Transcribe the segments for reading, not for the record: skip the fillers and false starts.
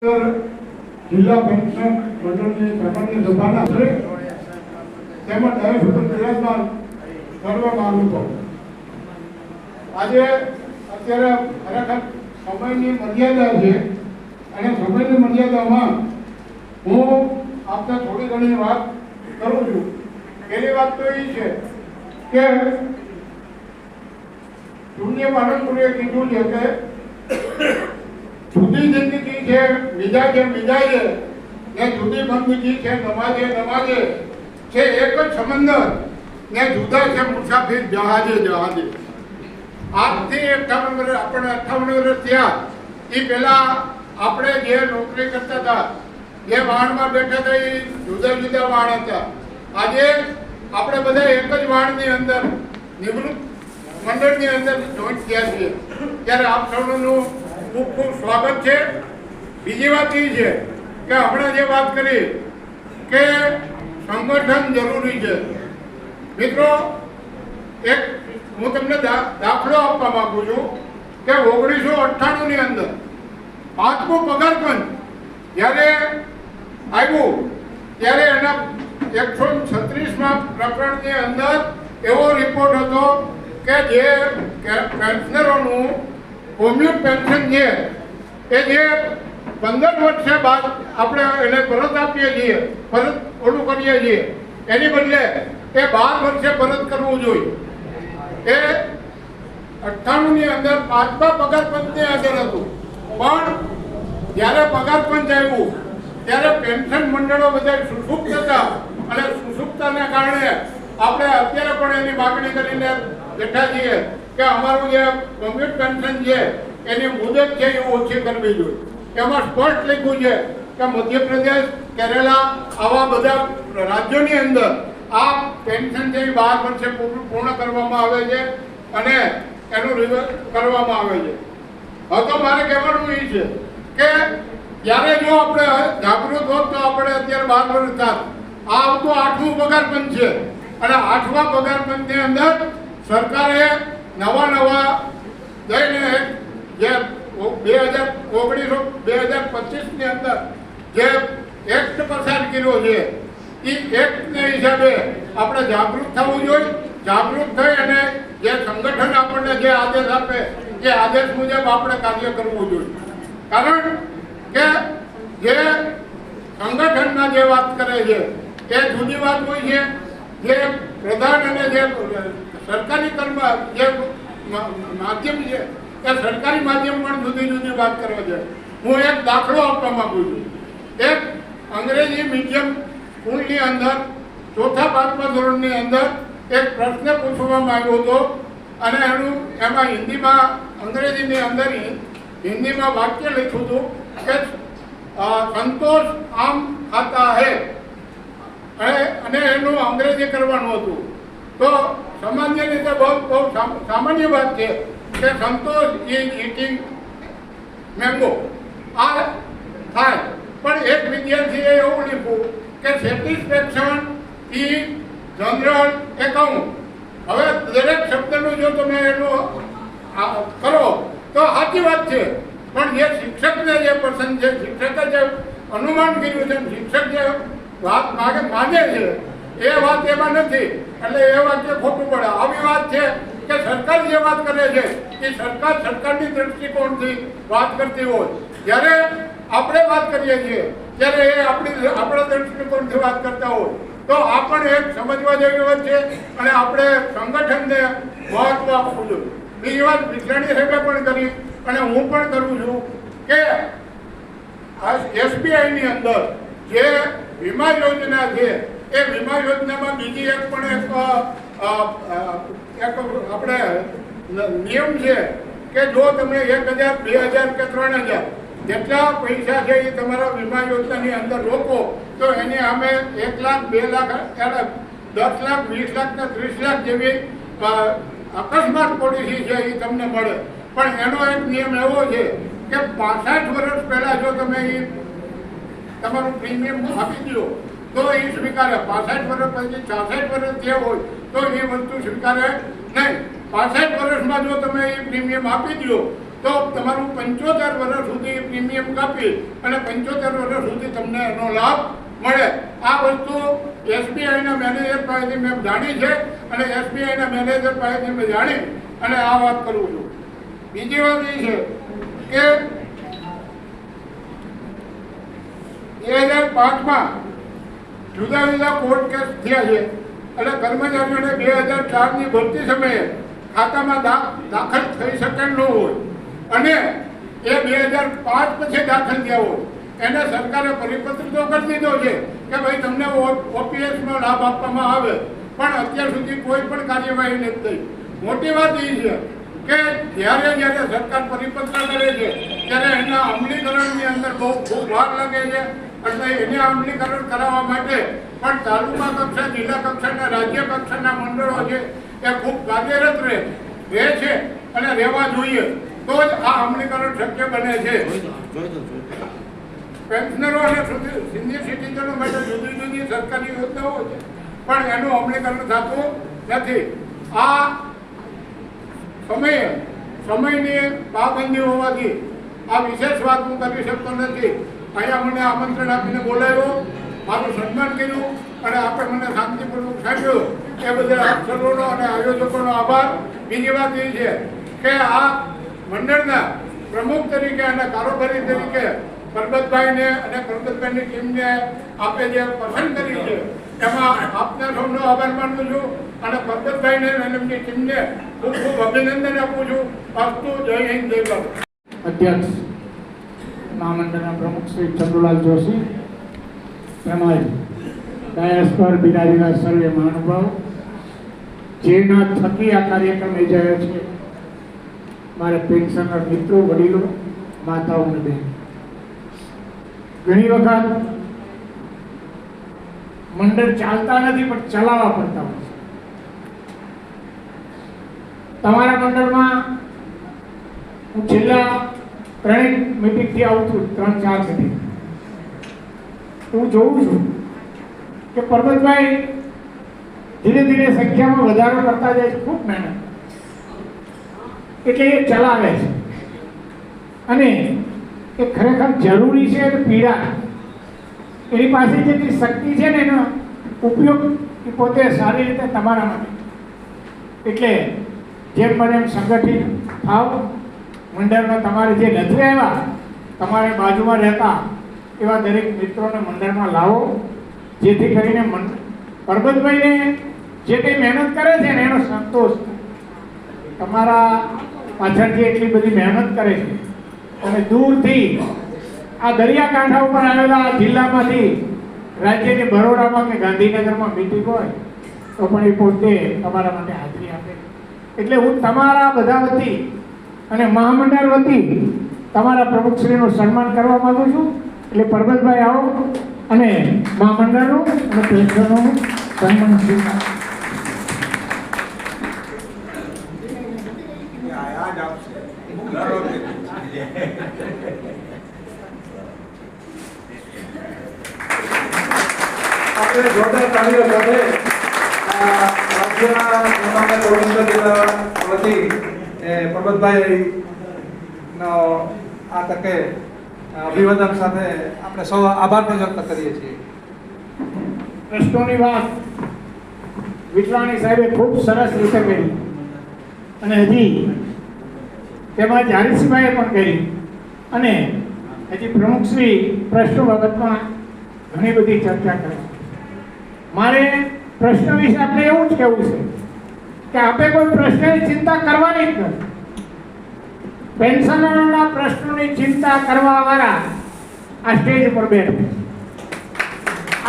જિલ્લા પેન્શન મંડળની સામાન્ય સભાના તેમજ ડાયસ ઉપર બિરાજમાન કરવા માંગુ છું. આજે અત્યારે ખરેખર સમયની મર્યાદા છે અને સમયની મર્યાદામાં હું આપને થોડી ઘણી વાત કરું છું. પહેલી વાત તો એ છે કે શૂન્ય પાલનપુરે કીધું છે કે જુદી જિંદગી છે મિજાજે ને જુદી બંદગી છે નમાજે છે એક જ સમંદર ને જુદા છે મુસાફિર જહાજે. આજથી 58 વર્ષ થયા. એ પહેલા આપણે જે નોકરી કરતા હતા, જે વાહનમાં બેઠા હતા, એ જુદા જુદા વાહન હતા. આજે આપણે બધા એક જ વાહનની અંદર નિવૃત્ત મંડળની અંદર જોઈન્ટ થયા છીએ. ત્યારે આપ સૌનું ખૂબ ખૂબ સ્વાગત છે. બીજી વાત એ છે કે હમણાં જે વાત કરી કે સંગઠન જરૂરી છે. મિત્રો, એક હું તમને દાખલો આપવા માંગુ છું કે 1998 ની અંદર 5મું પગાર પંચ જ્યારે આવ્યું ત્યારે એના 136મા પ્રકરણની અંદર એવો રિપોર્ટ હતો કે જે પેન્શનરોનું કોમ્યુટ પેન્શન છે એ જે 15 વર્ષે બાદ આપણે એને પરત આપીએ છીએ, પરત ઓલું કરીએ છીએ, એની બદલે એ 12 વર્ષે પરત કરવું જોઈએ. એ 98 ની અંદર 5મા પગાર પંચની અંદર હતું. પણ જ્યારે પગાર પંચ આવ્યું ત્યારે પેન્શન મંડળો બધા સુસુપ્ત હતા અને સુસુપ્તતાને કારણે આપણે અત્યારે પણ એની માગણી કરીને બેઠા છીએ કે અમારું જે કોમ્યુટ પેન્શન છે એની મુદત છે એ ઓછી કરવી જોઈએ. એમાં સ્પષ્ટ લખ્યું છે કે મધ્યપ્રદેશ, કેરેલા આવા બધા રાજ્યોની અંદર આ પેન્શન છે એ 12 વર્ષે પૂર્ણ કરવામાં આવે છે અને એનું રિવર્સ કરવામાં આવે છે. હવે તો મારે કહેવાનું એ છે કે જ્યારે જો આપણે જાગૃત હોત તો આપણે અત્યારે 12 વર્ષ થાત. આ આવતું 8મું પગાર પંચ છે અને 8મા પગાર પંચની અંદર સરકારે નવા જઈને જે 2019-2025 ની અંદર જે એક્ટ પસાર કર્યો છે એ એક્ટને હિસાબે આપણે જાગૃત થવું જોઈએ. જાગૃત થઈ અને જે સંગઠન આપણને જે આદેશ આપે એ આદેશ મુજબ આપણે કાર્ય કરવું જોઈએ. કારણ કે જે સંગઠનમાં જે વાત કરે છે એ જુદી વાત હોય છે. જે પ્રધાન અને જે સરકારી જે માધ્યમ છે એ સરકારી માધ્યમ પણ જુદી વાત કરવા છે. હું એક દાખલો આપવા માંગુ છું. એક અંગ્રેજી મીડિયમ સ્કૂલની અંદર 4થા-5મા ધોરણની અંદર એક પ્રશ્ન પૂછવામાં આવ્યો હતો અને એમાં હિન્દીમાં અંગ્રેજીની અંદર હિન્દીમાં વાક્ય લખ્યું હતું કે સંતોષ આમ ખાતા હૈ અને એનું અંગ્રેજી કરવાનું હતું. તો સામાન્ય રીતે બહુ સામાન્ય વાત છે કે સંતોષ ઇઝ ઇટિંગ મેંગો આ થાય. પણ એક વિદ્યાર્થીએ એવું લખ્યું કે સેટિસ્ફેક્શન ઇઝ જનરલ એકાઉન્ટ. હવે દરેક શબ્દનું જો તમે એનું કરો તો સાચી વાત છે, પણ જે શિક્ષકને જે પસંદ છે, શિક્ષકે જે અનુમાન કર્યું છે, શિક્ષક જે વાત માને છે એ વાત એમાં નથી, એટલે એ વાક્ય ખોટું પડે. આવી વાત છે કે સરકાર જે વાત કરે છે એ સરકારની દ્રષ્ટિકોણથી વાત કરતી હોય, જ્યારે આપણે વાત કરીએ છીએ ત્યારે એ આપણા દ્રષ્ટિકોણથી વાત કરતા હોય તો આપણે એક સમજવા જેવી વાત છે અને આપણે સંગઠનને મહત્વ આપવું જોઈએ. બીજી વાત વિશ્રાણી સાહેબે પણ કરી અને હું પણ કરું છું કે આ SBIની અંદર જે વીમા યોજના છે એ વીમા યોજનામાં બીજી એક પણ એક આપણે નિયમ છે કે જો તમે 1000, 2000 કે 3000 જેટલા પૈસા છે એ તમારા વીમા યોજનાની અંદર રોકો તો એની સામે 1 લાખ, 2 લાખ, 10 લાખ, 20 લાખ ને 30 લાખ જેવી અકસ્માત પોલિસી છે એ તમને મળે. પણ એનો એક નિયમ એવો છે કે 65 વર્ષ પહેલા જો તમે એ તમારું પ્રીમિયમ આપી દો તો એ સ્વીકારે. 65 વર્ષ પછી 66 વર્ષ જે હોય તો એ વસ્તુ સ્વીકારે નહીં. 65 વર્ષમાં જો તમે એ પ્રીમિયમ આપી દો તો તમારું 75 વર્ષ સુધી પ્રીમિયમ કાપી અને 75 વર્ષ સુધી તમને એનો લાભ મળે. આ વસ્તુ એસબીઆઈના મેનેજર પાસેથી મેં જાણી છે અને એસબીઆઈના મેનેજર પાસેથી મેં જાણી અને આ વાત કરું છું. બીજી વાત એ છે કે 2005માં જુદા જુદા કોર્ટ કેસ થયા છે એટલે કર્મચારીઓને 2004ની ભરતી સમયે ખાતામાં દાખલ થઈ શકે ન હોય અને એ 2005 પછી દાખલ થયા હોય એને સરકારે પરિપત્ર તો કરી દીધો છે કે ભાઈ તમને ઓપીએસનો લાભ આપવામાં આવે, પણ અત્યાર સુધી કોઈ પણ કાર્યવાહી નથી થઈ. મોટી વાત એ છે કે જ્યારે સરકાર પરિપત્ર કરે છે ત્યારે એના અમલીકરણની અંદર ખૂબ વાર લાગે છે. એટલે એને અમલીકરણ કરાવવા માટે પણ તાલુકા કક્ષા, જિલ્લા કક્ષાના, રાજ્ય કક્ષાના મંડળો છે એ ખૂબ કાર્યરત રહે છે અને રહેવા જોઈએ તો જ આ અમલીકરણ શક્ય બને છે. પેન્શનરો અને સિનિયર સિટીઝનો માટે જુદી જુદી સરકારી યોજનાઓ છે પણ એનું અમલીકરણ થતું નથી. આ સમયની પાબંદી હોવાથી આ વિશેષ વાત હું કરી શકતો નથી. અહીંયા મને આમંત્રણ આપીને બોલાવ્યો, મારું સન્માન કર્યું અને આપણે મને શાંતિપૂર્વક સાંભળ્યું એ બદલ આપ સર્વનો અને આયોજકોનો આભાર. બીજી વાત એ છે કે આ મંડળના પ્રમુખ તરીકે અને કારોબારી તરીકે પરબતભાઈને અને પરબતભાઈની ટીમને આપે જે પસંદ કરી છે એમાં આપના સૌનો આભાર માનું છું અને પરબતભાઈને અને એમની ટીમને ખૂબ ખૂબ અભિનંદન આપું છું. અસ્તુ. જય હિન્દ, જય ભારત. અધ્યક્ષ મહામંડળના પ્રમુખ શ્રી ચંદ્રુલાલ જોશી તેમજ ડાયસ પર બિરાજેલા સર્વે મહાનુભાવ જેના થકી આ કાર્યક્રમ યોજાયો છે, મારા પેન્શનર મિત્રો, વડીલો, માતાઓ અને બહેનો, ઘણી વખત મંડળ ચાલતા નથી પણ ચલાવવા પડતા હોય છે. તમારા મંડળમાં હું છેલ્લા 3 મીટિંગથી આવું છું, 3-4 મીટિંગ હું જોઉં છું કે પરબતભાઈ ધીરે ધીરે સંખ્યામાં વધારો કરતા જાય છે, ખૂબ મહેનત એટલે એ ચલાવે છે અને એ ખરેખર જરૂરી છે. પીડા એની પાસે જેટલી શક્તિ છે ને એનો ઉપયોગ એ પોતે સારી રીતે તમારા માટે, એટલે જેમ બને એમ સંગઠિત થાવ. મંડળમાં તમારે જે નથી આવ્યા, તમારે બાજુમાં રહેતા એવા દરેક મિત્રોને મંડળમાં લાવો, જેથી કરીને પરબતભાઈને જે કંઈ મહેનત કરે છે ને એનો સંતોષ. તમારા પાછળ જે એટલી બધી મહેનત કરે છે અને દૂરથી આ દરિયાકાંઠા ઉપર આવેલા જિલ્લામાંથી, રાજ્યની બરોડામાં કે ગાંધીનગરમાં મીટિંગ હોય તો પણ એ પોતે તમારા માટે હાજરી આપે. એટલે હું તમારા બધા વતી અને મહામંડળ વતી તમારા પ્રમુખશ્રીનું સન્માન કરવા માંગુ છું. એટલે પરબતભાઈ આવો અને મહામંડળનું અને પેન્શનનું સન્માન સ્વીકારો. આપણે જોરદાર તાળીઓ સાથે રાજ્યના સામાન્ય પોરબંદર જિલ્લા વતી પરબતભાઈ નો આ તકે અભિવાદન સાથે આપણે સૌ આભાર વ્યક્ત કરીએ છીએ. પ્રશ્નોની વાત વિટલાણી સાહેબે ખૂબ સરસ રીતે કરી અને હજી તેમાં જારીસિંહભાઈએ પણ કરી અને હજી પ્રમુખશ્રી પ્રશ્નો બાબતમાં ઘણી બધી ચર્ચા કરી. મારે પ્રશ્ન વિશે આપણે એવું જ કહેવું છે કે આપણે કોઈ પ્રશ્નની ચિંતા કરવાની જ નથી. પેન્શનરોના પ્રશ્નોની ચિંતા કરવા વાળા આ સ્ટેજ પર બેઠે.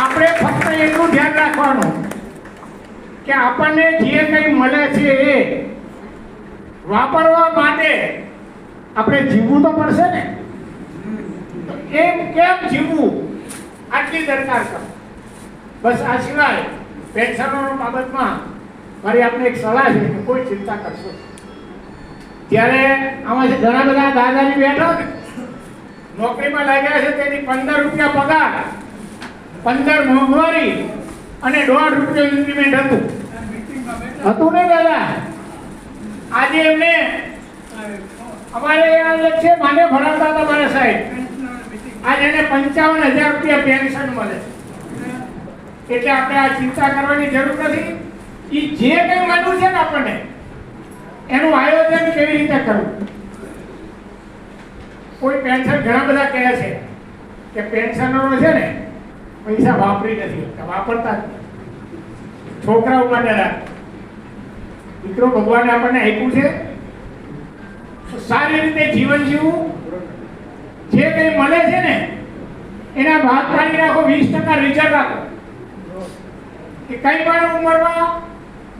આપણે ફક્ત એટલું ધ્યાન રાખવાનું કે આપણને જે કંઈ મળે છે એ વાપરવા માટે આપણે જીવવું તો પડશે ને. તો કેમ જીવવું આટલી દરકાર કરો. બસ આ સિવાય પેન્શનરો બાબતમાં મારી આપને એક સલાહ છે કે કોઈ ચિંતા કરશો. ત્યારે આમાંથી ઘણા બધા દાદાજી બેઠો ને નોકરીમાં લાગ્યા છે તેની 15 રૂપિયા પગાર, 15 મોંઘવારી અને 1.5 રૂપિયા ઇન્ક્રીમેન્ટ હતું ને દાદા. આજે એમને અમારે અહીંયા એક છે માને ભણાવતા હતા મારા સાહેબ, આજ એને 55,000 રૂપિયા પેન્શન મળે. એટલે આપણે આ ચિંતા કરવાની જરૂર નથી. એ જે કંઈ મળ્યું છે ને આપણને એનું આયોજન કેવી રીતે કરવું. કોઈ પેન્શન ઘણા બધા કહે છે કે પેન્શનરો છે ને પૈસા વાપરી નથી શકતા, વાપરતા જ નથી. છોકરાઓ માટે રાખ. મિત્રો, ભગવાને આપણને આપ્યું છે સારી રીતે જીવન જીવવું. જે કંઈ મળે છે ને એના ભાગ પાડી રાખો, 20% રિઝર્વ રાખો. કે કઈ પણ ઉંમરમાં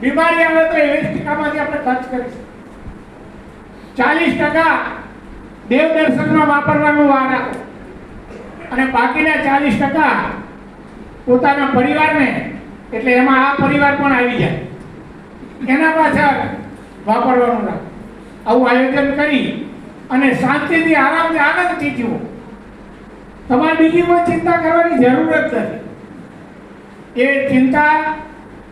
બીમારી આવે તો 20%માંથી આપણે ખર્ચ કરીશું. 40% દેવ દર્શનમાં વાપરવાનું વાર રાખો અને બાકીના 40% પોતાના પરિવારને, એટલે એમાં આ પરિવાર પણ આવી જાય, એના પાછળ વાપરવાનું રાખો. આવું આયોજન કરી અને શાંતિથી આરામથી આનંદથી જીવો. તમારે બીજી કોઈ ચિંતા કરવાની જરૂર જ નથી. એ ચિંતા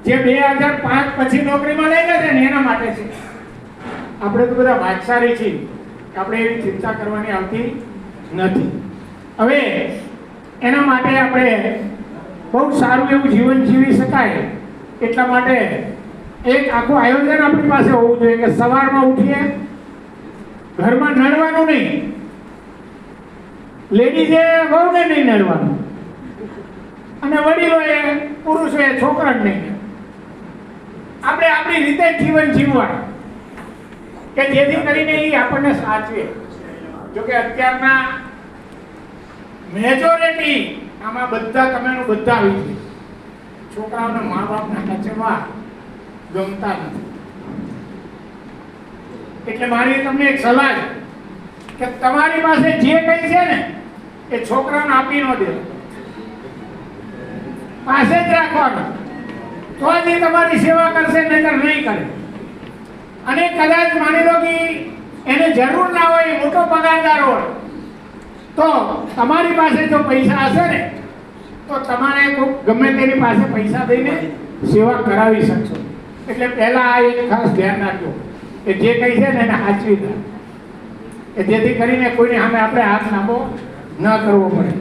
જે 2005 પછી નોકરીમાં લઈ લે છે ને એના માટે છે. આપણે તો બધા ભાગશાળી છીએ, આપણે એવી ચિંતા કરવાની આવતી નથી. હવે એના માટે આપણે બહુ સારું એવું જીવન જીવી શકાય એટલા માટે એક આખું આયોજન આપણી પાસે હોવું જોઈએ કે સવારમાં ઉઠીએ, ઘરમાં નડવાનું નહીં, લેડીઝે વહુને નહીં નડવાનું અને વડીલોએ પુરુષોએ છોકરાને નહીં. આપણે આપણી રીતે જીવન જીવવાનું કે જેથી કરીને એ આપણને સાચવે. જોકે અત્યારના મેજોરિટી આમાં બધા તમે બધા આવી છે. છોકરાઓને મા બાપના કચેવા ગમતા નથી. એટલે મારી તમને એક સલાહ છે કે તમારી પાસે જે કંઈ છે ને એ છોકરાઓને આપી ન દેવું, પાસે જ રાખવાનું. તો જ એ તમારી સેવા કરશે, નહીંતર નહીં કરે. અને કદાચ માની લો કે એને જરૂર ના હોય, મોટો પગારદાર હોય, તો તમારી પાસે જો પૈસા હશે ને તો તમારે ગમે તેની પાસે પૈસા દઈને સેવા કરાવી શકશો. એટલે પહેલા આ એક ખાસ ધ્યાન રાખજો કે જે કંઈ છે ને એને સાચવી દે, કે જેથી કરીને કોઈને સામે આપણે હાથ લાંબો ન કરવો પડે.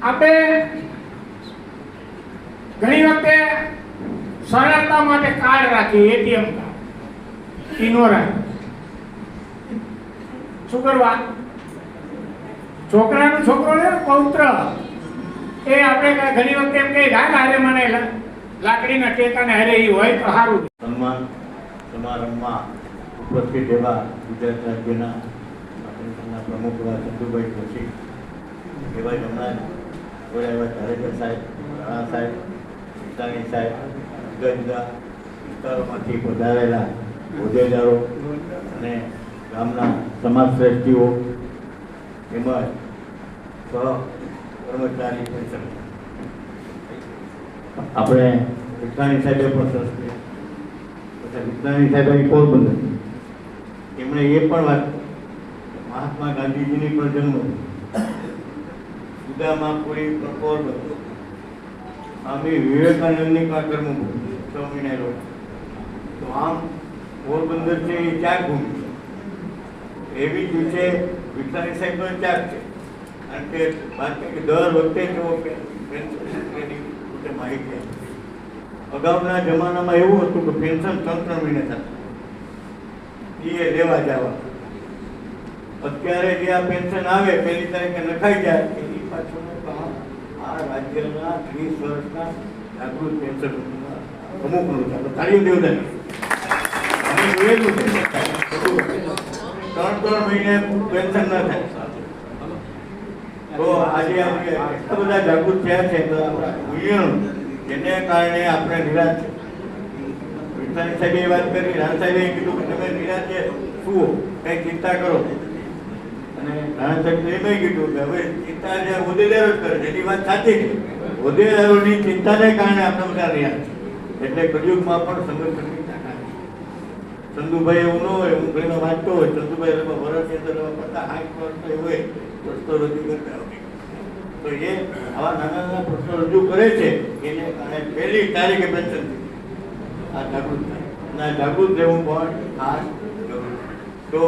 આપણે ઘણી વખતે સરળતા માટે કાર્ડ રાખીએ, એટીએમ કાર્ડ, ઈનો રાખીએ. શું કરવા? છોકરાનો છોકરો ને પૌત્ર એ આપણે ઘણી વખતે એમ કહીએ હા હારે મને લાકડીના ટેકાને હારે એ હોય તો સારું. સન્માન સમારંભમાં ઉપસ્થિત એવા ગુજરાત રાજ્યના સંગઠનના પ્રમુખ એવા ચંદુભાઈ જોશી, એવા હમણાં જોડે એવા ધારેકર સાહેબ, રાણા સાહેબ, વિસ્તાણી સાહેબ, જુદા જુદા વિસ્તારોમાંથી પધારેલા હોદ્દેદારો અને ગામના સમાજ શ્રેષ્ઠીઓ તેમજ સહ કર્મચારી પરિષદ આપણે વિસ્તાણી સાહેબે પણ સરસ વિજ્ઞાની સાહેબ અહીં પોરબંદર, એમણે એ પણ વાત મહાત્મા ગાંધીજીની પણ જન્મ સુદામાપુરી પોરબંદર, સ્વામી વિવેકાનંદની પણ કર્મભૂમિ 6 મહિના રોજ. તો આમ પોરબંદર છે એ ચાર ભૂમિ છે. એવી જ છે વિજ્ઞાની સાહેબ નો ચાર છે. કારણ કે વાત કે દર વખતે જો માહિતી અગાઉના જમાનામાં એવું હતું કે પેન્શન 3 મહિને થતું, એ લેવા જવા. અત્યારે જે આ પેન્શન આવે 1લી તારીખે નખાઈ જાય એની પાછળનું કામ આ રાજ્યના 30 વર્ષના જાગૃત પેન્શન અમુકનું છે. તાળીઓ દેવદાર અમે જોયેલું છે 3 મહિને પેન્શન ન થાય. તો આજે આપણે એટલા બધા જાગૃત થયા છે તો આપણા મૂલ્યો જેને કારણે આપણે નિરાશ છે. વિજ્ઞાની સાહેબે એ વાત કરી, રાણા સાહેબે કીધું કે તમે નિરાશ છે શું કંઈ ચિંતા કરો. અને રાણા સાહેબે એમ કીધું કે હવે ચિંતા જે હોદ્દેદારો જ કરે છે. એની વાત સાચી છે, હોદ્દેદારોની ચિંતાને કારણે આપણે બધા નિરાશ છે. એટલે કળિયુગમાં પણ સંગઠનની તાકાત છે. ચંદુભાઈ એવું ન હોય, હું ઘણીમાં વાંચતો હોય, ચંદુભાઈ વર્ષની અંદર 50-60 વર્ષ હોય પ્રશ્નો રજૂ કરતા હોય. તો એ આવા નાના નાના પ્રશ્નો રજૂ કરે છે એને કારણે 1લી તારીખે પેન્શન આ જાગૃત થાય. અને આ જાગૃત રહેવું પણ ખાસ જરૂરી. તો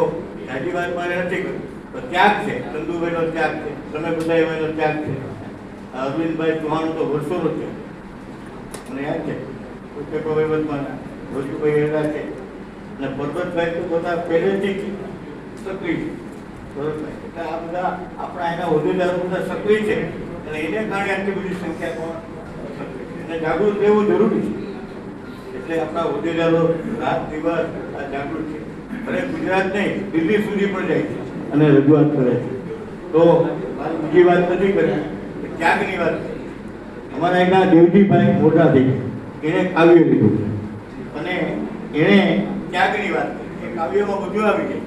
જાજી વાત મારે નથી કરવી. તો ત્યાગ છે, ચંદુભાઈનો ત્યાગ છે, તમે બધા એનો ત્યાગ છે. અરવિંદભાઈ ચૌહાણ તો વર્ષોનો છે, મને યાદ છે. ઉચ્ચકો વહીવટમાં વજુભાઈ એડા છે અને પરબતભાઈ તો બધા પહેલેથી જ સક્રિય છે. ભરતભાઈ એટલે આ બધા આપણા એના હોદ્દેદારો બધા સક્રિય છે અને એને કારણે આટલી બધી સંખ્યા પણ સક્રિય છે અને જાગૃત રહેવું જરૂરી છે. એટલે આપણા હોદ્દેદારો રાત દિવસ આ જાગૃત છે. અને ગુજરાત નહીં, દિલ્હી સુધી પણ જાય છે અને રજૂઆત કરે છે. તો મારી બીજી વાત નથી કરી, ત્યાગની વાત. અમારા એના દેવજીભાઈ મોટા થઈ એને કાવ્ય લીધું અને એણે ત્યાગની વાત કરી. એ કાવ્યમાં બધું આવી જાય.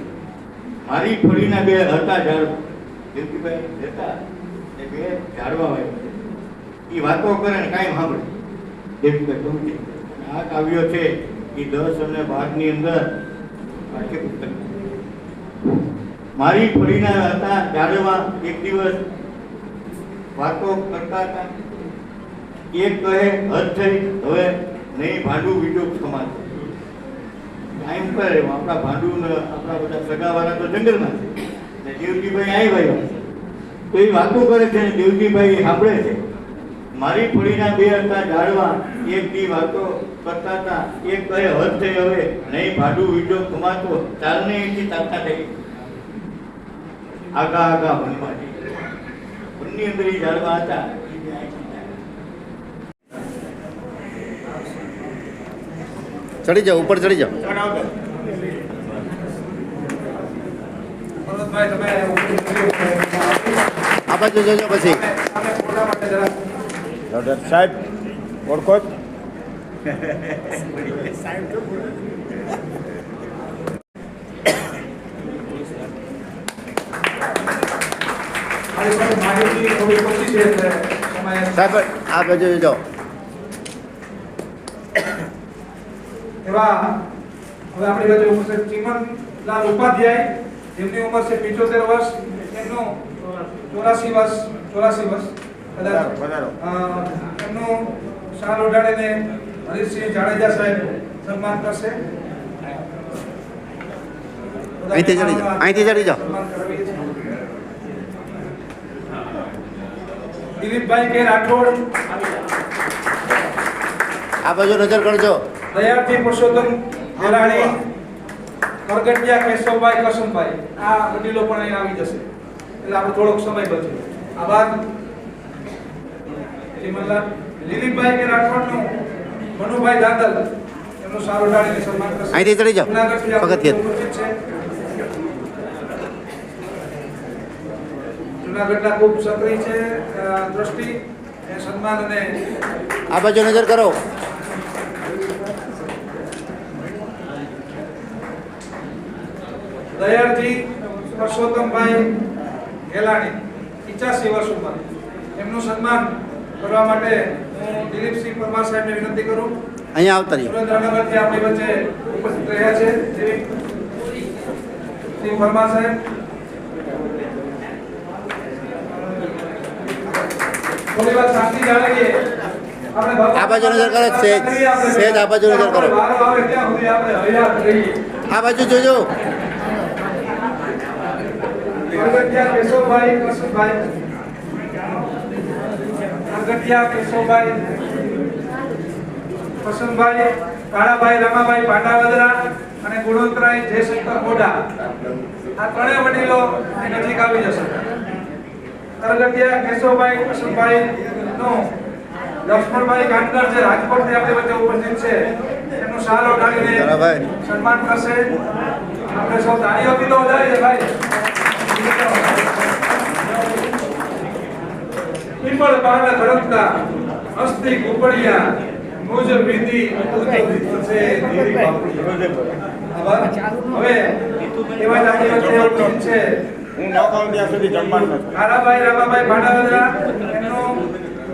મારી ફળીના બે હતા ઝાડ, દેવજીભાઈ હતા એ બે ઝાડવા વાવ્યા. એ વાતો કરે ને કાંઈ સાંભળે દેવજીભાઈ સમજી. આ કાવ્યો છે એ 10 અને 12 અંદર પાઠ્યપુસ્તક. મારી ફળીના હતા ઝાડવા એક દિવસ વાતો કરતા હતા. એક કહે હદ થઈ, હવે નહીં ભાંડું બીજો સમાજ. ટાઈમ પર આપણા ભાંડું ને આપણા બધા સગાવાળા તો જંગલમાં છે ને દેવજીભાઈ આવી ભાઈ તો એ વાતો કરે છે ને દેવજીભાઈ સાંભળે છે. મારી ફળીના બે હતા ઝાડવા, એક દી વાતો કરતા હતા. એક કહે હદ થઈ, હવે નહીં ભાંડું બીજો કમાતો, ચાલને એથી તાકા થઈ. આગા આગા વનમાં વનની અંદર એ ઝાડવા હતા. ચડી જાઓ, ઉપર ચડી જાઓ. ભરતભાઈ તમે આ બાજુ જોજો પછી. સામે ફોટા માટે જરા સાહેબ ઓળખો જ. મારી પાસે માહિતી થોડી ઓછી છે એટલે સમય સાહેબ આ બાજુ જોજો. એવા હવે આપણી વચ્ચે ઉપસ્થિત ચીમનલાલ ઉપાધ્યાય, જેમની ઉંમર છે 75 વર્ષ, એમનું 84 વર્ષ કદાચ એમનું શાલ ઓઢાડીને હરીશસિંહ જાડેજા સાહેબ સન્માન કરશે. અહીંથી ચડી જાઓ, અહીંથી ચડી જાઓ. સન્માન કરાવીએ છીએ. દિલીપભાઈ કે રાઠોડ, આ બાજુ નજર કરજો. દયાળજી પુરુષોત્તમ દેરાણી, કરગટિયા કેશવભાઈ કરશનભાઈ, આ વડીલો પણ અહીં આવી જશે એટલે આપણે થોડોક સમય બચે. આભાર. ચીમનલાલ દિલીપભાઈ કે રાઠોડનું મનુભાઈ દાદલ, એમનું સારું ઢાળીને સન્માન કરશે. અહીંથી ચડી જાઓ, જૂનાગઢથી આપણે પગથિયે. ઉપસ્થિત છે. જૂનાગઢના ખૂબ સક્રિય છે દ્રષ્ટિ એ સન્માન અને આ બાજુ નજર કરો. દયાળજી પરસોત્તમભાઈ ગેલાણી, 85 વર્ષ ઉંમર, એમનું સન્માન કરવા માટે હું દિલીપસિંહ પરમાર સાહેબને વિનંતી કરું. અહીંયા આવતા રહ્યો. સુરેન્દ્રનગરથી આપણી વચ્ચે ઉપસ્થિત રહ્યા છે શ્રી પરમાર સાહેબ. થોડી વાર શાંતિ જાળવીએ. આપણે આ બાજુ નજર કરો, સહેજ આ બાજુ નજર કરો. વારો આવે ત્યાં સુધી આપણે હયાત રહીએ. આ બાજુ જોજો. કરગટિયા કેશવભાઈ કરશનભાઈ, કરગટિયા કેશવભાઈ કરશનભાઈ, કાળાભાઈ રમાભાઈ પાટાવદરા અને ગુણવંતરાય જયશંકર મોઢા, આ ત્રણેય વડીલો નજીક આવી જશે. કરગટિયા કેશવભાઈ કરશનભાઈ નો લક્ષ્મણભાઈ કાનકર જે રાજકોટથી આપણી વચ્ચે ઉપસ્થિત છે, એમનું શાલ ઓઢાડીને સન્માન કરશે. આપણે સૌ તાળીઓથી તો વધારીએ ભાઈ. પીપળ પાન ધરમતા હસ્તી કુપડિયા મુજ વિધિ છે ધીરી બાપડી. આભાર. હવે એવા આપણી વચ્ચે ઉપસ્થિત છે હું ન ખાઉં ત્યાં સુધી જમવાનું નથી. કાળાભાઈ રામાભાઈ ભાડાવદરા, એમનું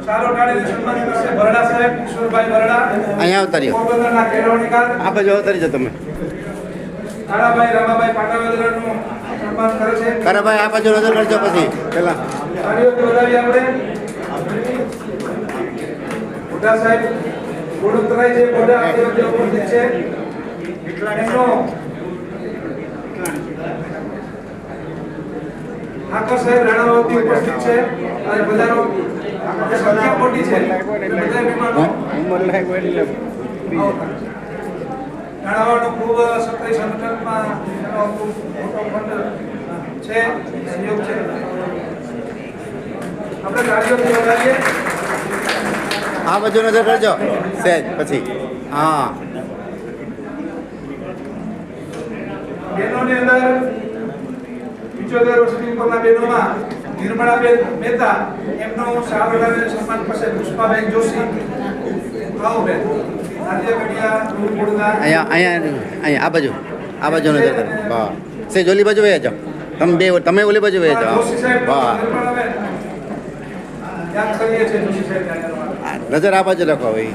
સારો ટાળીને સન્માન કરશે બરડા સાહેબ, કિશોરભાઈ બરડા, અહીંયા આવતા રહ્યો. પોરબંદરના કેળવણીકાર. આ બાજુ આવતા રહેજો તમે. કાળાભાઈ રામાભાઈ પાટાવદરાનું સન્માન કરે છે. કારાભાઈ આ બાજુ નજર કરજો પછી પેલા. તાળીઓથી વધાવી આપણે. મોટા સાહેબ ગુણવંતરાય જે મોઢા આપણી વચ્ચે ઉપસ્થિત છે. એમનો ઠાકર સાહેબ રાણાવતી ઉપસ્થિત છે અને બધાનો સંખ્યા મોટી છે એટલે બધા મહેમાનો રાણાવાડનું ખૂબ સક્રિય સંગઠનમાં એનો ખૂબ મોટો ફંડ છે, સહયોગ છે. આપણે કાર્યોથી વધારીએ. આ બાજુ નજર કરજો સહેજ પછી. હા બહેનોની અંદર 75 વર્ષની ઉપરના બહેનોમાં નિર્મળાબેન મહેતા એમનો શાળાને સન્માન કરશે. પુષ્પાબેન જોશી, આવો બેન. રાજ્ય કન્યા મૂળના અહીંયા અહીંયા અહીંયા આ બાજુ નજર કરો. વાહ સહેજ ઓલી બાજુ વહી જાઓ. તમે ઓલી બાજુ વહી જાઓ. જોશી સાહેબ વાહ નિર્મળાબેન યાદ કરીએ છીએ. જોશી સાહેબ નજર આ બાજુ રાખો ભાઈ.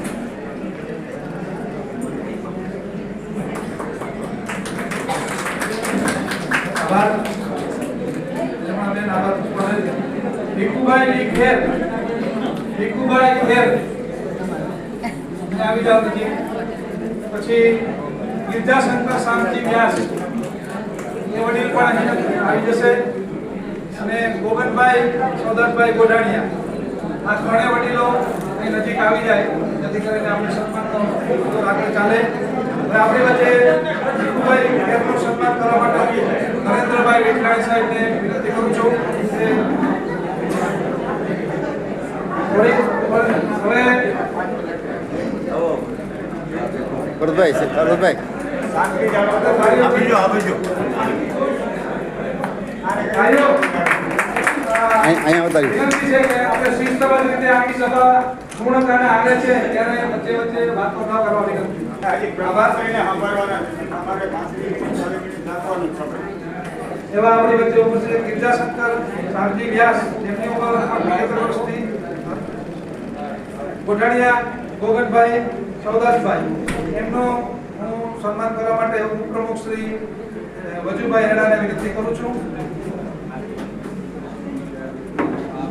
આભાર. નિર્મળાબેન આભાર. ભીખુભાઈ ખેર, ભીખુભાઈ ખેર આવી જાવ નજીક. પછી ગિરજાશંકર શામજી વ્યાસ એ વડીલ પણ અહીં આવી જશે. અને ગોગનભાઈ સૌદાસભાઈ ગોઢાણીયા, આ ત્રણેય વડીલો અહીં નજીક આવી જાય જેથી કરીને આપણે સન્માનનો આગળ ચાલે. હવે આપણી વચ્ચે ભીખુભાઈ ખેરનું સન્માન કરવા માટે નરેન્દ્રભાઈ વેટલાણી સાહેબને વિનંતી કરું છું કે હવે ભરતભાઈ ભરતભાઈ અહીંયા ઉતાર્યું. વિનંતી છે કે આપણે શિસ્તબદ્ધ રીતે આખી સભા પૂર્ણ કરીને આવે છે ત્યારે વચ્ચે વચ્ચે વાતો ન કરવા વિનંતી. એવા આપણી વચ્ચે ઉપસ્થિત ગિરજાશંકર શામજી વ્યાસ જેમની ઉંમર 75 વર્ષથી, ગોઢાણીયા ગોગનભાઈ સૌદાસભાઈ એમનો હું સન્માન કરવા માટે ઉપપ્રમુખ શ્રી વજુભાઈ હેડાને વિનંતી કરું છું.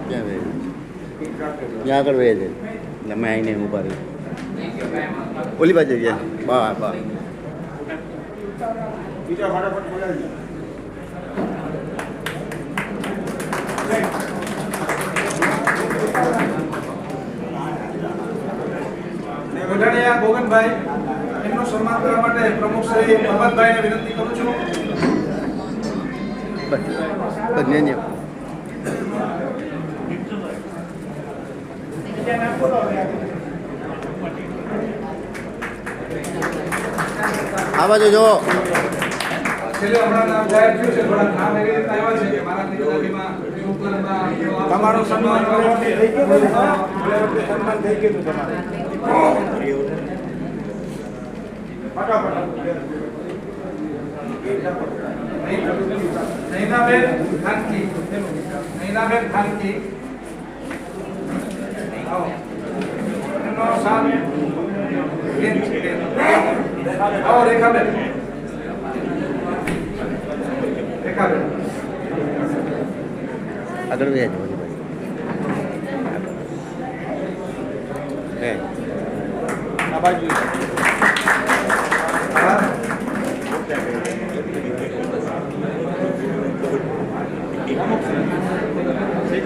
ત્યાં આગળ વહી જાય. તમે આવીને ઉભા રહ્યો. ઓલી બાજુ ગયા. વાહ વાહ ગોઢાણીયા ગોગનભાઈ એમનું સન્માન કરવા માટે પ્રમુખ શ્રી મોહમ્મદભાઈને વિનંતી કરું છું. બસ ને આ બાજુ જુઓ. છેલ્લે હમણાં નામ જાહેર થયું છે, થોડા નામ એવી રીતે આવ્યા છે કે મારા ગુજરાતીમાં તમારું સન્માન સન્માન થઈ ગયું તમારે. નૈનાબેન ખાનકી, નૈનાબેન ખાનકી આવો. એમનો સામ બેન છે. આવો રેખાબેન, રેખાબેન આગળ વહી જાઓ. આ બાજુ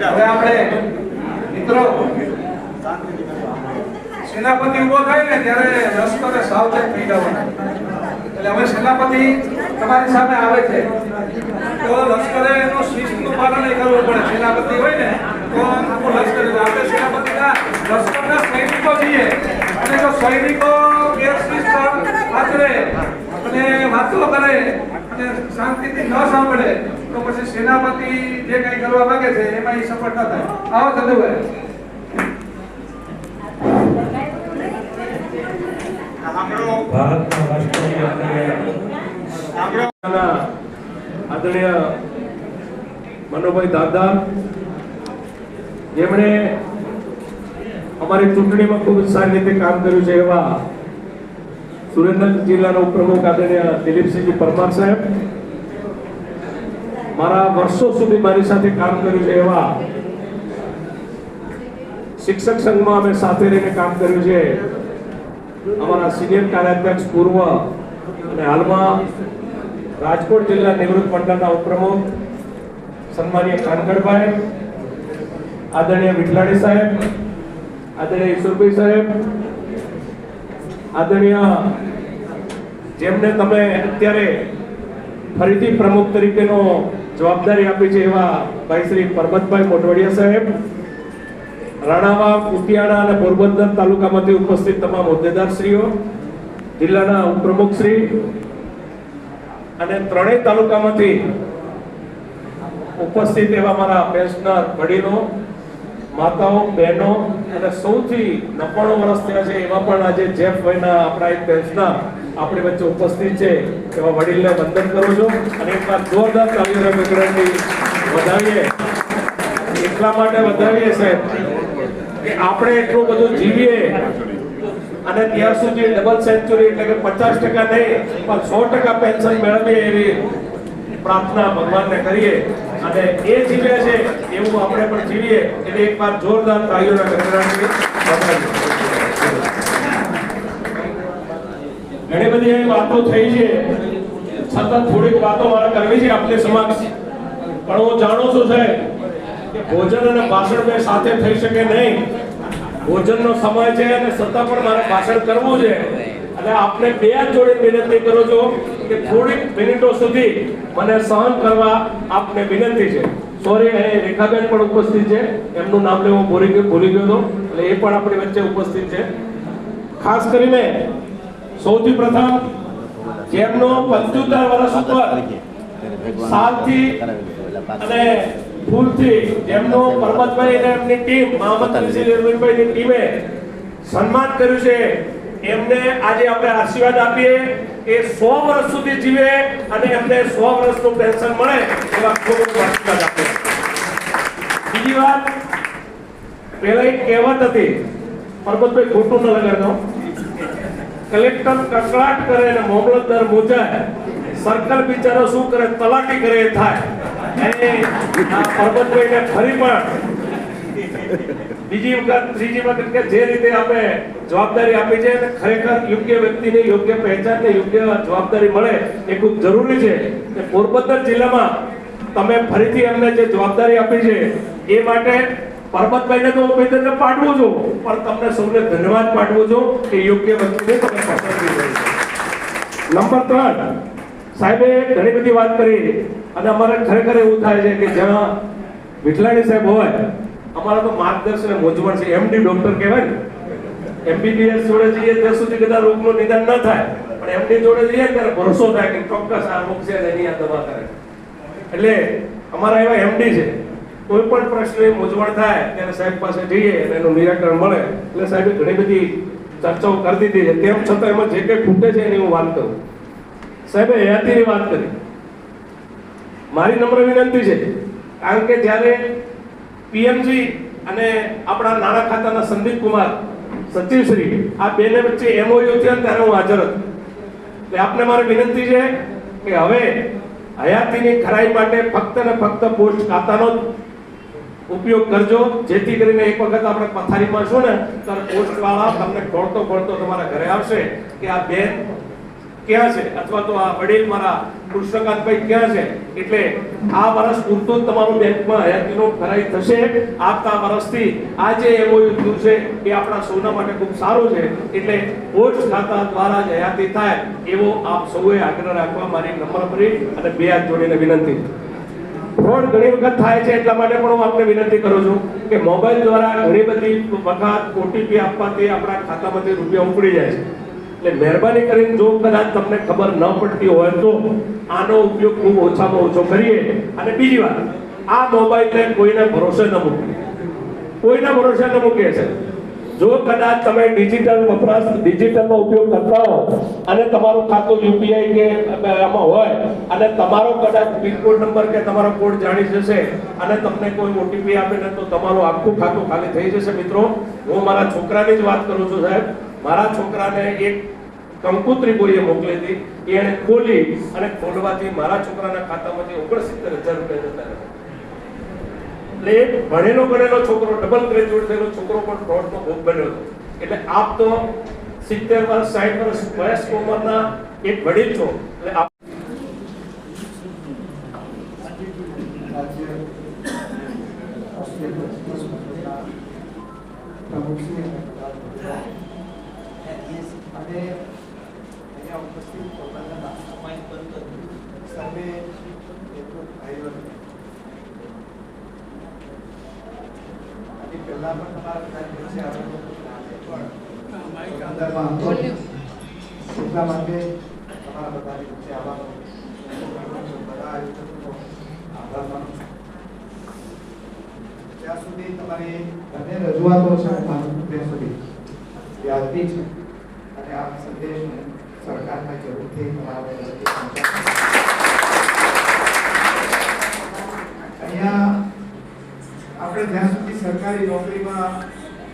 હવે આપણે મિત્રો સેનાપતિ ઉભો થાય ને ત્યારે લશ્કરે સાવચેત થઈ જવાનું. એટલે હવે સેનાપતિ તમારી સામે આવે છે તો લશ્કરે એનો શિસ્તનું પાલન કરવું પડે. સેનાપતિ હોય ને તો આખું લશ્કર, આપણે સેનાપતિના લશ્કરના સૈનિકો છીએ અને જો સૈનિકો ગેરશિસ્ત આચરે અને વાતો કરે અને શાંતિથી ન સાંભળે તો પછી સેનાપતિ જે કંઈ કરવા માંગે છે એમાં એ સફળ ન થાય. આવો ચંદુભાઈ. ભારતના રાષ્ટ્રપતિ આદરણીય મનોભાઈ દાદા, જેમણે અમારી ચૂંટણીમાં ખૂબ સારી રીતે કામ કર્યું છે એવા સુરેન્દ્રનગર જિલ્લાના ઉપપ્રમુખ આદરણીય દિલીપસિંહજી પરમાર સાહેબ, મારા વર્ષો સુધી મારી સાથે કામ કર્યું છે એવા શિક્ષક સંઘમાં અમે સાથે રહીને કામ કર્યું છે અમારા સિનિયર કાર્યાધ્યક્ષ પૂર્વ અને હાલમાં રાજકોટ જિલ્લા નિવૃત્ત મંડળના ઉપપ્રમુખ સન્માનીય કાનગડભાઈ, આદરણીય વિઠલાણી સાહેબ, આદરણીય ઈશ્વરભાઈ સાહેબ, આદરણીય જેમને તમે અત્યારે ફરીથી પ્રમુખ તરીકેનો જવાબદારી આપી છે એવા ભાઈ શ્રી પરબતભાઈ મોઢવાડિયા સાહેબ, રાણાવા, કુતિયાણા અને પોરબંદર તાલુકામાંથી ઉપસ્થિત તમામ હોદ્દેદારશ્રીઓ, જિલ્લાના ઉપપ્રમુખશ્રી અને ત્રણેય તાલુકામાંથી ઉપસ્થિત એવા મારા પેન્શનર વડીલો, માતાઓ, બહેનો અને સૌથી 99 વર્ષ થયા છે એવા પણ આજે જેફ વયના આપણા એક પેન્શનર આપણી વચ્ચે ઉપસ્થિત છે એવા વડીલને વંદન કરું છું અને એકવાર જોરદાર તાળીઓના ગગડાટથી વધાવીએ. એટલા માટે વધાવીએ સાહેબ કે આપણે એટલું બધું જીવીએ અને ત્યાર સુધી ડબલ સેન્ચુરી એટલે કે 50% નહીં પણ 100% પેન્શન મેળવીએ એવી પ્રાર્થના ભગવાનને કરીએ અને એ જીવે છે એવું આપણે પણ જીવીએ એટલે એકવાર જોરદાર તાળીઓના ગગડાટથી વધાવીએ. ઘણી બધી એવી વાતો થઈ છે, છતાં થોડીક વાતો મારે કરવી છે આપની સમક્ષ. પણ હું જાણું છું સાહેબ કે ભોજન અને ભાષણ બે સાથે થઈ શકે નહીં. ભોજનનો સમય છે અને છતાં પણ મારે ભાષણ કરવું છે અને આપને બે હાથ જોડીને વિનંતી કરું છું કે થોડીક મિનિટો સુધી મને સહન કરવા આપને વિનંતી છે. સોરી, રેખાબેન પણ ઉપસ્થિત છે, એમનું નામ લેવું ભૂલી ગયો હતો એટલે એ પણ આપણી વચ્ચે ઉપસ્થિત છે. ખાસ કરીને સૌથી પ્રથમ જેમનો 75 વર્ષ ઉપર સાલથી અને ફૂલથી જેમનો પરબતભાઈ અને એમની ટીમ મહામંત્રીની ટીમે સન્માન કર્યું છે એમને આજે આપણે આશીર્વાદ આપીએ કે 100 વર્ષ સુધી જીવે અને એમને 100 વર્ષનું પેન્શન મળે એવા ખૂબ આશીર્વાદ આપીએ. બીજી વાત, પહેલા એક કહેવત હતી, પરબતભાઈ ખોટું ન લગાડતો, કલેક્ટર કકળાટ કરે અને મામલતદાર મૂંઝાય, સર્કલ બિચારો શું કરે, તલાટી કરે એ થાય. પરબતભાઈને ફરી પણ બીજી વખત, ત્રીજી વખત કે જે રીતે આપણે જવાબદારી આપી છે અને ખરેખર યોગ્ય વ્યક્તિને યોગ્ય પહેચાન ને યોગ્ય જવાબદારી મળે એ ખૂબ જરૂરી છે. પોરબંદર જિલ્લામાં તમે ફરીથી અમને જે જવાબદારી આપી છે એ માટે પરબતભાઈને તો અભિનંદન પાઠવું છું, પણ તમને સૌને ધન્યવાદ પાઠવું છું કે યોગ્ય વ્યક્તિને તમે પસંદગી કરી. નંબર 3, સાહેબે ઘણી બધી વાત કરી અને અમારે ખરેખર એવું થાય છે કે જ્યાં વિઠલાણી સાહેબ હોય અમારા તો માર્ગદર્શન મૂંઝવણ છે. એમડી ડોક્ટર કહેવાય ને, એમબીબીએસ જોડે જઈએ ત્યાં સુધી કદાચ રોગનું નિદાન ન થાય પણ એમડી જોડે જઈએ ત્યારે ભરોસો થાય કે ચોક્કસ આ રોગ છે એની આ દવા કરે. એટલે અમારા એવા એમડી છે, કોઈ પણ પ્રશ્ન મૂંઝવણ થાય ત્યારે સાહેબ પાસે જઈએ અને એનું નિરાકરણ મળે. એટલે સાહેબે ઘણી બધી ચર્ચાઓ કરી દીધી છે, તેમ છતાં એમાં જે કંઈ ખૂટે છે એની હું વાત કરું. સાહેબે હયાતીની વાત કરી. મારી નમ્ર વિનંતી છે, કારણ કે જ્યારે પીએમજી અને આપણા નાણાં ખાતાના સંદીપ કુમાર સચિવશ્રી આ બેને વચ્ચે એમઓયુ થયો ત્યારે હું હાજર હતો. એટલે આપને મારી વિનંતી છે કે હવે હયાતીની ખરાઈ માટે ફક્ત ને ફક્ત પોસ્ટ ખાતાનો ઉપયોગ કરજો, જેથી કરીને એક વખત આપણે પથારીમાં છું ને ત્યારે પોસ્ટ વાળા તમને ખોળતો તમારા ઘરે આવશે કે આ બેન ક્યાં છે અથવા તો આ વડીલ મારા કૃષ્ણકાંતભાઈ ક્યાં છે. એટલે આ વર્ષ પૂરતું જ તમારું બેંકમાં હયાતીનો ખરાઈ થશે. આવતા વર્ષથી આ જે એમઓયુ થયું છે એ આપણા સૌના માટે ખૂબ સારું છે. એટલે પોસ્ટ ખાતા દ્વારા જ હયાતી થાય એવો આપ સૌએ આગ્રહ રાખવા મારી નમ્ર કરી અને બે હાથ જોડીને વિનંતી. ફ્રોડ ઘણી વખત થાય છે એટલા માટે પણ હું આપને વિનંતી કરું છું કે મોબાઈલ દ્વારા ઘણી બધી વખત ઓટીપી આપવાથી આપણા ખાતામાંથી રૂપિયા ઉપડી જાય છે. એટલે મહેરબાની કરીને જો કદાચ તમને ખબર ન પડતી હોય તો આનો ઉપયોગ ખૂબ ઓછામાં ઓછો કરીએ. અને બીજી વાત, આ મોબાઈલને કોઈને ભરોસે ન મૂકીએ, કોઈના ભરોસે ન મૂકીએ છે. જો કદાચ તમે ડિજિટલનો ઉપયોગ કરતા હો અને તમારું ખાતું યુપીઆઈ કે આમાં હોય અને તમારો કદાચ પિનકોડ નંબર કે તમારો કોડ જાણી જશે અને તમને કોઈ ઓટીપી આપે ને તો તમારું આખું ખાતું ખાલી થઈ જશે. મિત્રો, હું મારા છોકરાની જ વાત કરું છું સાહેબ. મારા છોકરાને એક કંકુત્રી કોઈએ મોકલી હતી, એને ખોલી અને ખોલવાથી મારા છોકરાના ખાતામાંથી 69,000 રૂપિયા જતા રહ્યા. એટલે ભણેલો ગણેલો છોકરો, ડબલ ગ્રેજ્યુએટ થયેલો છોકરો પણ ફ્રોડનો ભોગ બન્યો હતો. એટલે આપ તો 70 વર્ષ 60 વર્ષ વયસ્ક ઉંમરના એક વડીલ છો, એટલે આપ પ્રમુખશ્રી અને અહીંયા ઉપસ્થિત પોતાના સર્વે ભાઈઓ અને પહેલા પણ તમારા બધા દિવસે આવેલો એટલા માટે તમારા બધા દિવસે આવવાનો બધા આયોજકોનો આભાર માનું છું. જ્યાં સુધી તમારી બંને રજૂઆતો છે ત્યાં સુધી વ્યાજબી છે અને આ સંદેશને સરકારના જરૂરથી તમારે અહીંયા આપણે જ્યાં સુધી સરકારી નોકરીમાં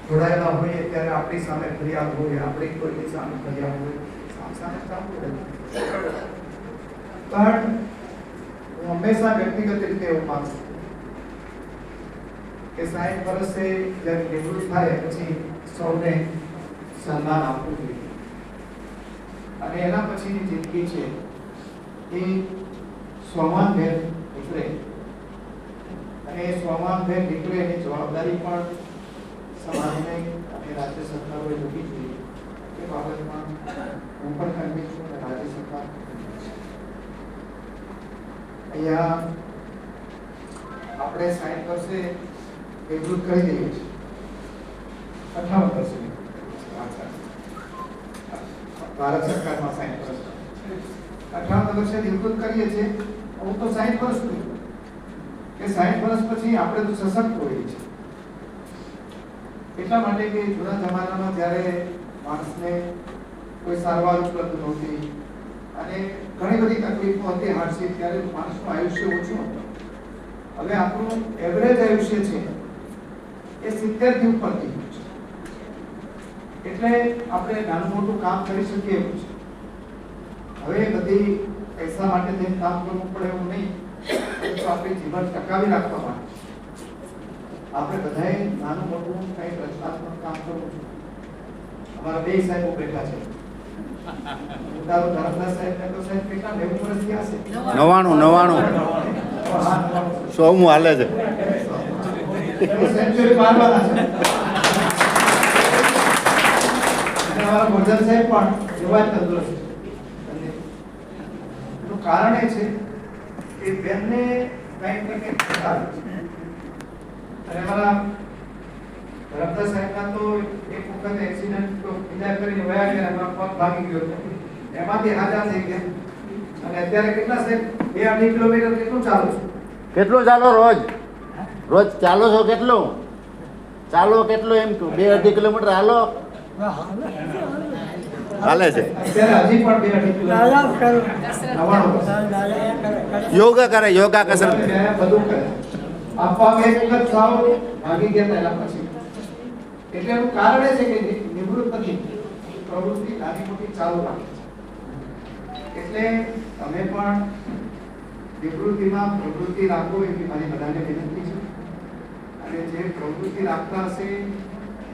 જોડાયેલા હોઈએ ત્યારે આપણી સામે ફરિયાદ હોય, આપણી કોઈની સામે ફરિયાદ હોય, સામે ચાલતું રહે. પણ હું હંમેશા વ્યક્તિગત રીતે એવું માનું છું કે 60 વર્ષે જ્યારે નિવૃત્ત થાય પછી સૌને સન્માન આપવું જોઈએ અને એના પછીની જિંદગી છે એ સ્વમાનભેર નીકળે અને એ સ્વમાનભેર નીકળે એની જવાબદારી પણ સમાજને અને રાજ્ય સરકારોએ લીધી જોઈએ. એ બાબતમાં હું પણ ખંડિત છું અને રાજ્ય સરકાર અહીંયા આપણે 60 વર્ષે નિવૃત્ત કરી દઈએ છીએ. 58 વર્ષે ભારત સરકારમાં 60 વર્ષ 58 વર્ષે નિવૃત્ત કરીએ છીએ. હું તો 60 વર્ષ છું કે 60 વર્ષ પછી આપણે તો સશક્ત હોઈએ છીએ. એટલા માટે કે જૂના જમાનામાં જ્યારે માણસને કોઈ સારવાર ઉપલબ્ધ નહોતી અને ઘણી બધી તકલીફો હતી, હાર્ડશીપ, ત્યારે માણસનું આયુષ્ય ઓછું હતું. હવે આપણું એવરેજ આયુષ્ય છે એ 70 થી ઉપર થઈ ગયું છે. એટલે આપણે નાનું મોટું કામ કરી શકીએ એવું છે. હવે બધી પૈસા માટે જેમ કામ કરવું પડે એવું નહીં, તો આપણે જીવન ટકાવી રાખવા માટે આપણે બધાએ નાનું મોટું કંઈક રચનાત્મક કામ કરવું છે. અમારા બે સાહેબો બેઠા છે. ઉતારો ધરમદાસ સાહેબ ને તો સાહેબ કેટલા 90 વર્ષ થયા હશે. 99 સોમું હાલે છે. સેન્ચુરી મારવાના છે. અને અમારા મોજન સાહેબ પણ એવા જ તંદુરસ્ત છે. એનું કારણ એ છે કે બેનને કંઈક ને કંઈક થતા છે. અને અમારા ધરમદાસ સાહેબના તો એક વખત એક્સિડન્ટ વિદાય કરીને વયા ગયા, એમાં પગ ભાગી ગયો હતો. એમાંથી હાજા થઈ ગયા અને અત્યારે કેટલા સાહેબ 2-2.5 કિલોમીટર કેટલું ચાલો છો? કેટલું ચાલો રોજ ચાલો છો? કેટલું ચાલો? કેટલું એમ કહું? 2-2.5 કિલોમીટર હાલો હાલે છે. અત્યારે હજી પણ 2-2.5 યોગા કરે, યોગા કસરત બધું કરે. આપવા એક વખત સાવ ભાગી ગયા હતા એના પછી. એટલે એનું કારણ એ છે કે નિવૃત્ત નથી, પ્રવૃત્તિ નાની મોટી ચાલુ રાખે છે. એટલે તમે પણ નિવૃત્તિમાં પ્રવૃત્તિ રાખો એવી મારી બધાને વિનંતી છે. અને જે પ્રવૃત્તિ રાખતા હશે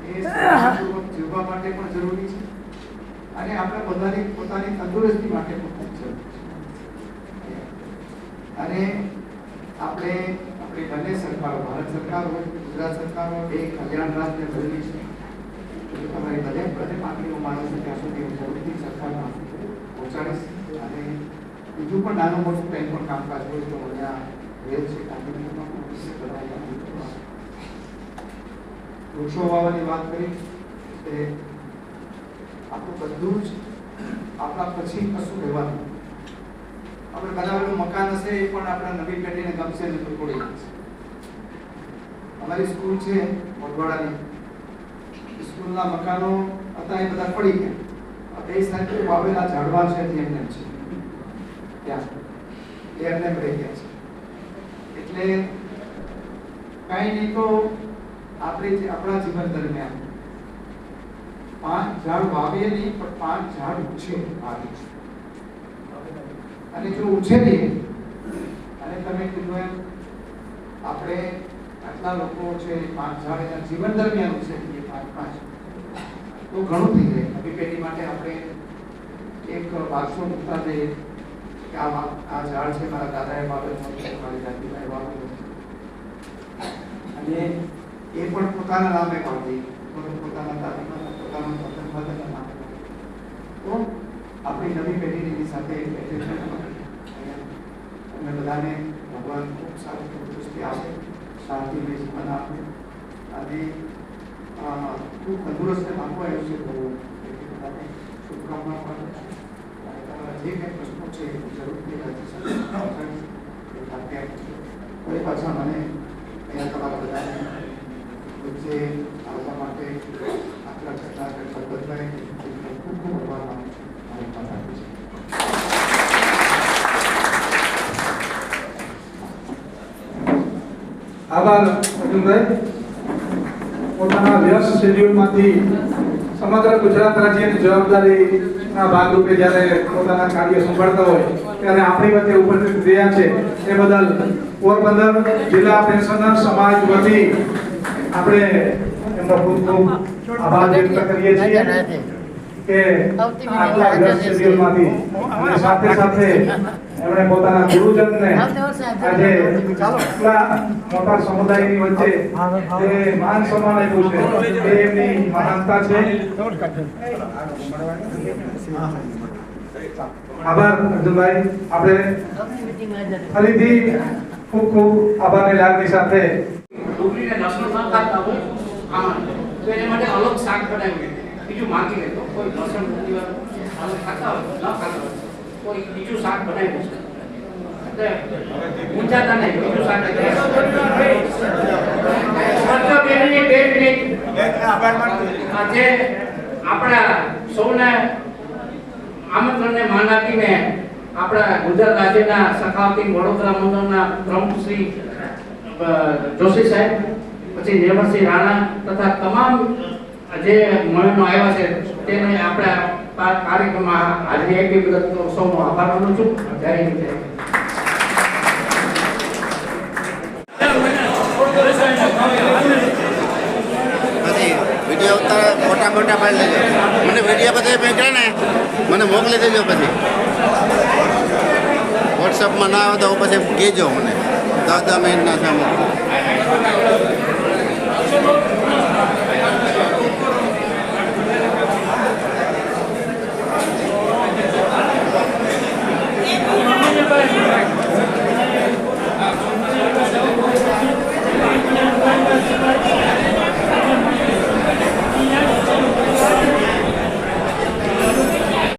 એ સફળતાપૂર્વક જીવવા માટે પણ જરૂરી છે અને આપણે પોતાની તંદુરસ્તી માટે પણ ખૂબ જરૂરી છે. અને આપણે આપણી બંને સરકારો, ભારત સરકાર હોય, ગુજરાત સરકાર હોય, એ કલ્યાણ રાજને ભરેલી છે. તમારી બધે માંગણીઓ માનું છું ત્યાં સુધી હું જરૂરથી સરકારમાં પહોંચાડીશ. અને બીજું પણ નાનું મોટું કંઈ પણ કામકાજ હોય તો અહીંયા રેલ છે, વૃક્ષો વાવવાની વાત કરી કે આપણું બધું જ આપણા પછી કશું રહેવાનું. આપણે બનાવેલું મકાન હશે એ પણ આપણા નવી પેઢીને ગમશે ને તો તોડી નાખશે. અમારી સ્કૂલ છે મોઢવાડાની, સ્કૂલના મકાનો હતા એ બધા પડી ગયા. બે સાઈડ વાવેલા ઝાડવા છે એમને છે ત્યાં એ એમને રહી ગયા છે. એટલે કાંઈ નહીં તો આપણા જીવન દરમિયાન 5 ઝાડ વાવીએ નહીં પણ 5 ઝાડ વાવીએ. અને જો ઉછેરીએ અને તમે કીધું એમ આપણે આટલા લોકો છે 5 ઝાડ એના જીવન દરમિયાન ઉછેરીએ 5 તો ઘણું થઈ જાય. નવી પેઢી માટે આપણે એક વારસો મૂકતા જઈએ કે આ ઝાડ છે મારા દાદાએ વાવેલું, મારી દાદીમાએ વાવેલું. અને એ એ પણ પોતાના નામે પાડતી, પોતાના તારીખમાં પોતાના પતનના નામે. તો આપણી નવી પેઢીની સાથે અમે બધાને ભગવાન ખૂબ સારી તંદુરસ્તી આપે, શાંતિમય જીવન આપે અને ખૂબ તંદુરસ્ત આપવા આવ્યું છે ભગવાન. બધાને શુભકામના પણ જે કંઈ પ્રશ્નો છે જરૂરથી રાજ્ય સરકાર કોઈ પાછા મને અહીંયા તમારા બધાને વચ્ચે આવવા માટે આટલા ઘટના બદલાય ખૂબ ખૂબ આભાર માનું છું. મારી વાત આપી છે. આભાર અર્જુનભાઈ. પોતાના વ્યસ્ત શેડ્યુલમાંથી સમગ્ર ગુજરાત રાજ્યની જવાબદારીના ભાગરૂપે જ્યારે પોતાના કાર્ય સંભાળતા હોય ત્યારે આપણી વચ્ચે ઉપસ્થિત રહ્યા છે એ બદલ પોરબંદર જિલ્લા પેન્શનર સમાજ વતી આપણે એમનો ખૂબ ખૂબ આભાર વ્યક્ત કરીએ છીએ કે આટલા વ્યસ્ત શેડ્યુલમાંથી અને સાથે સાથે એમણે પોતાના ગુરુજનને આજે આટલા મોટા સમુદાયની વચ્ચે જે માન સન્માન આપ્યું છે એ એમની મહાનતા છે. આભાર અર્જુનભાઈ. આપણે ફરીથી ખૂબ ખૂબ આભારની લાગણી સાથે ડુંગળીને લસણ ન ખાતા હોય આમાં તો એને માટે અલગ શાક બનાવી બીજું માંગી લેતો કોઈ લસણ ડુંગળી વાળું ખાતા હોય ન ખાતા હોય કોઈ બીજું શાક બનાવ્યું છે ઊંચાતા નહીં બીજું શાક આજે આપણા સૌને આમંત્રણને માન આપીને આપણા ગુજરાત રાજ્યના સખાવતી વડોદરા મંડળના પ્રમુખ શ્રી જોશી સાહેબ, પછી નેવરસિંહ રાણા તથા તમામ જે મહેમાનો આવ્યા છે તેને આપણે કાર્યક્રમમાં હાજરી આપી બદલ સૌનો આભાર માનું છું. જય હિન્દ. પછી વિડીયો ફોટા ફોટા પાડી લેજો. મને વિડીયો પછી મેકડે ને મને મોકલી દેજો. પછી વોટ્સઅપમાં ના આવે તો પછી કહેજો મને 10 મિનિટના સામે.